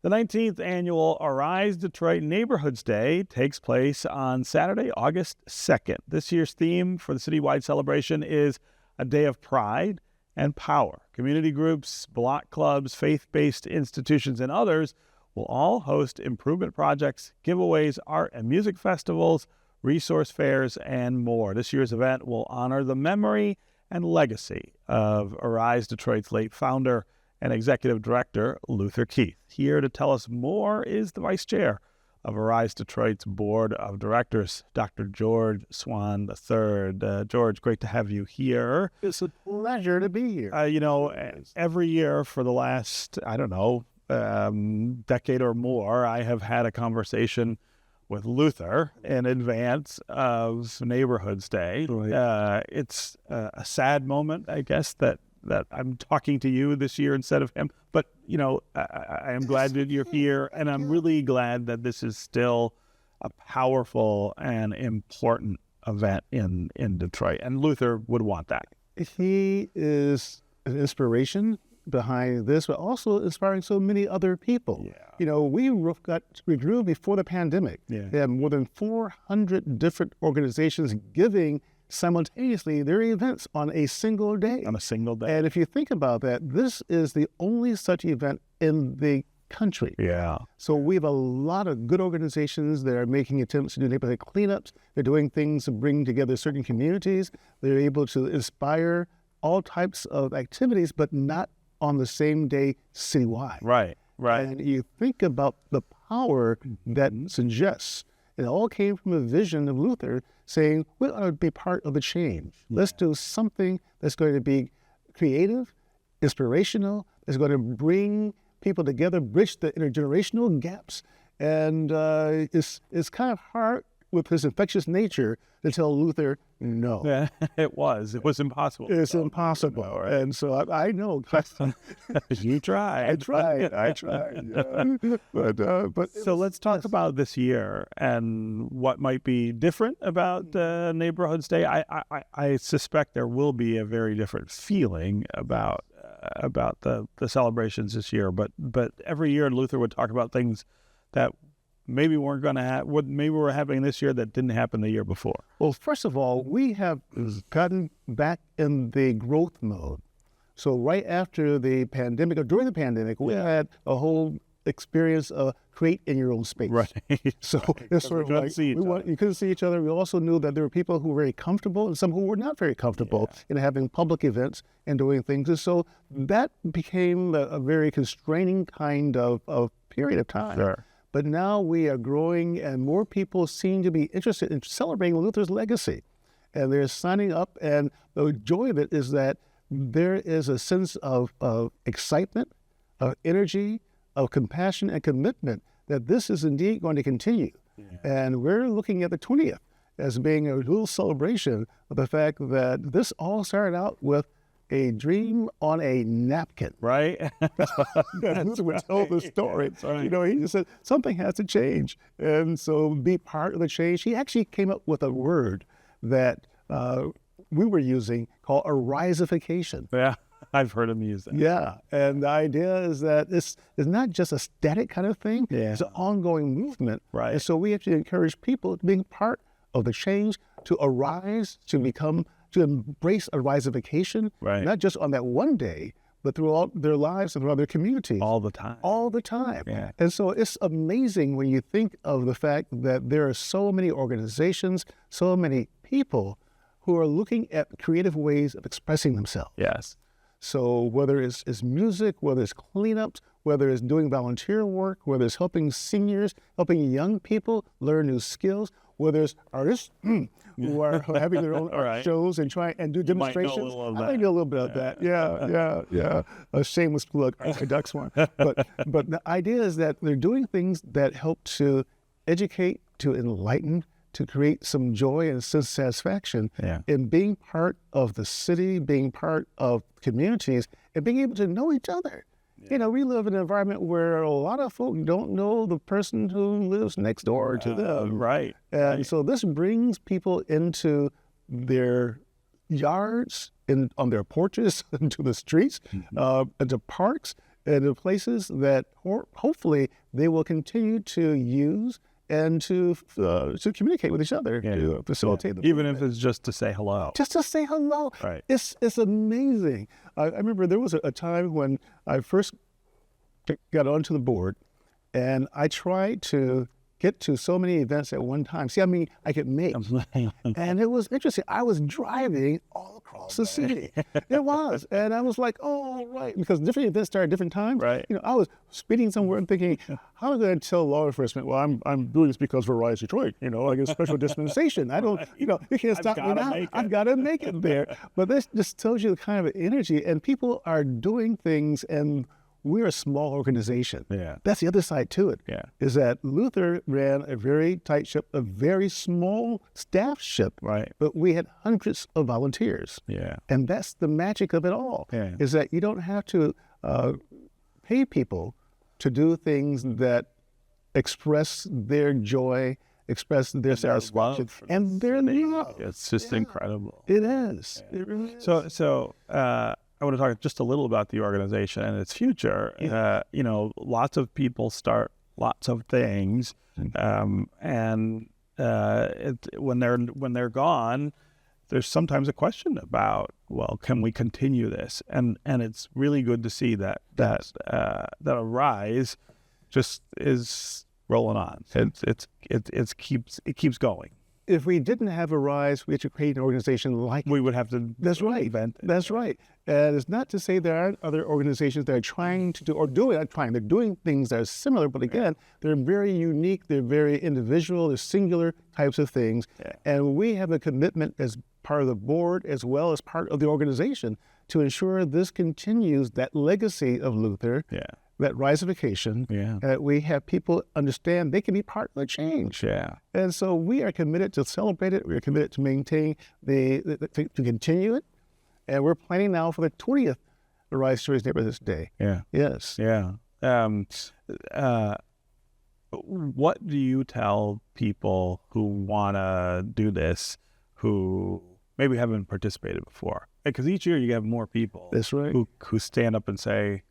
The 19th annual Arise Detroit Neighborhoods Day takes place on Saturday, August 2nd. This year's theme for the citywide celebration is a day of pride and power. Community groups, block clubs, faith-based institutions, and others will all host improvement projects, giveaways, art and music festivals, resource fairs, and more. This year's event will honor the memory and legacy of Arise Detroit's late founder and executive director, Luther Keith. Here to tell us more is the vice chair of Arise Detroit's board of directors, Dr. George Swan III. George, great to have you here. It's a pleasure to be here. Every year for the last, decade or more, I have had a conversation with Luther in advance of Neighborhoods Day. Right. It's a sad moment, I guess, that I'm talking to you this year instead of him. But, I am glad that you're here, and I'm really glad that this is still a powerful and important event in Detroit. And Luther would want that. He is an inspiration behind this, but also inspiring so many other people. Yeah. We grew before the pandemic. Yeah. They had more than 400 different organizations giving simultaneously their events on a single day. On a single day. And if you think about that, this is the only such event in the country. Yeah. So we have a lot of good organizations that are making attempts to do neighborhood cleanups. They're doing things to bring together certain communities. They're able to inspire all types of activities, but not on the same day citywide. Right. And you think about the power that suggests. It all came from a vision of Luther saying, we ought to be part of the change. Yeah. Let's do something that's going to be creative, inspirational, that's going to bring people together, bridge the intergenerational gaps. And it's kind of hard with his infectious nature to tell Luther no. Yeah, it was impossible. It's impossible. No, right. And so I know. You tried. I tried. Yeah. But So let's talk about this year and what might be different about Neighborhoods Day. I suspect there will be a very different feeling about the celebrations this year. But every year Luther would talk about things that maybe weren't going to happen, what maybe we're having this year that didn't happen the year before. Well, first of all, we have gotten back in the growth mode. So right after the pandemic, or during the pandemic, we had a whole experience of create in your own space. Right. So it's sort of like you couldn't see each other. We also knew that there were people who were very comfortable and some who were not very comfortable in having public events and doing things. And so that became a very constraining kind of period of time. Sure. But now we are growing, and more people seem to be interested in celebrating Luther's legacy. And they're signing up, and the joy of it is that there is a sense of excitement, of energy, of compassion and commitment that this is indeed going to continue. Yeah. And we're looking at the 20th as being a little celebration of the fact that this all started out with a dream on a napkin. Right? Luther would tell the story. Right. He just said, something has to change. And so be part of the change. He actually came up with a word that we were using called arisification. Yeah, I've heard him use that. Yeah, and the idea is that it's not just a static kind of thing. Yeah. It's an ongoing movement. Right. And so we have to encourage people to be part of the change, to arise, to embrace arisification, Right. not just on that one day, but throughout their lives and throughout their communities. All the time. All the time. Yeah. And so it's amazing when you think of the fact that there are so many organizations, so many people who are looking at creative ways of expressing themselves. Yes. So whether it's music, whether it's cleanups, whether it's doing volunteer work, whether it's helping seniors, helping young people learn new skills, whether it's artists who are having their own art shows and try and do demonstrations. Might know a little of that. I know a little bit of that. Yeah. A shameless plug, Duck Swan. But the idea is that they're doing things that help to educate, to enlighten, to create some joy and sense of satisfaction in being part of the city, being part of communities, and being able to know each other. Yeah. We live in an environment where a lot of folk don't know the person who lives next door to them. Right. And so this brings people into their yards, on their porches, into the streets, into parks, and the places that hopefully they will continue to use and to communicate with each other, to facilitate the even if it's just to say hello. Just to say hello. Right. It's amazing. I remember there was a time when I first got onto the board, and I tried to get to so many events at one time. See, I mean, I could make. And it was interesting. I was driving all across the city. It was. And I was like, oh, right. Because different events start at different times. Right. You know, I was speeding somewhere and thinking, how am I going to tell law enforcement, well, I'm doing this because Verizon Detroit, you know, I get special dispensation. I don't, you know, you can't stop me now. I've got to make it there. But this just tells you the kind of energy. And people are doing things, and we're a small organization. Yeah. That's the other side to it. Yeah. Is that Luther ran a very tight ship, a very small staff ship. Right. But we had hundreds of volunteers. Yeah. And that's the magic of it all. Yeah. Is that you don't have to pay people to do things that express their joy, express their satisfaction, and their love. It's just incredible. It is. Yeah. It really is. So I want to talk just a little about the organization and its future. Yeah. You know, lots of people start lots of things, and when they're gone, there's sometimes a question about, well, can we continue this? And it's really good to see that Arise just is rolling on. It keeps going. If we didn't have Arise, we had to create an organization like we would have to. That's right. Invent it. That's right. And it's not to say there aren't other organizations that are trying to do, or doing, not trying, they're doing things that are similar, but again, they're very unique, they're very individual, they're singular types of things. Yeah. And we have a commitment as part of the board, as well as part of the organization, to ensure this continues, that legacy of Luther. Yeah. That risification, that we have people understand they can be part of the change. Yeah. And so we are committed to celebrate it. We are committed to maintain to continue it. And we're planning now for the 20th Arise Stories Neighborhoods Day. Yeah. Yes. Yeah. What do you tell people who want to do this, who maybe haven't participated before? Because each year you have more people. That's right. Who stand up and say,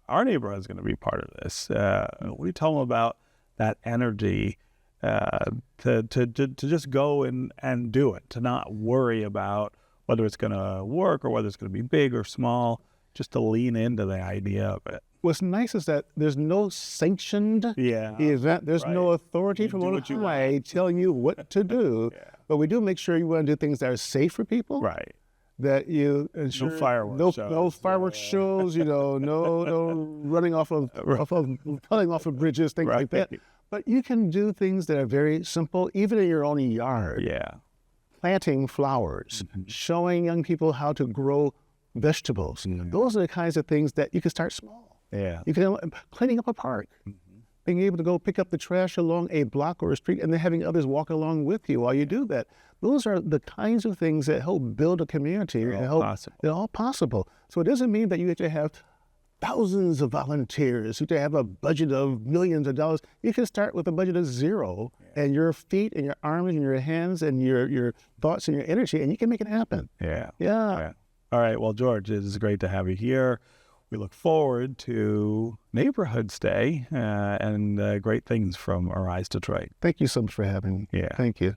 our neighborhood is going to be part of this. What do you tell them about that energy to just go and do it, to not worry about whether it's going to work or whether it's going to be big or small, just to lean into the idea of it? What's nice is that there's no sanctioned event. There's no authority from on high telling you what to do. But we do make sure you want to do things that are safe for people. Right. That you ensure no fireworks shows. No fireworks shows, you know, no running pulling off of bridges, things like that. But you can do things that are very simple, even in your own yard. Yeah. Planting flowers, showing young people how to grow vegetables. Those are the kinds of things that you can start small. Yeah. You can cleaning up a park. Being able to go pick up the trash along a block or a street, and then having others walk along with you while you do that. Those are the kinds of things that help build a community. They're all possible. So it doesn't mean that you have to have thousands of volunteers, you have to have a budget of millions of dollars. You can start with a budget of zero, and your feet and your arms and your hands and your thoughts and your energy, and you can make it happen. Yeah. All right. Well, George, it is great to have you here. We look forward to Neighborhoods Day and great things from Arise Detroit. Thank you so much for having me. Yeah. Thank you.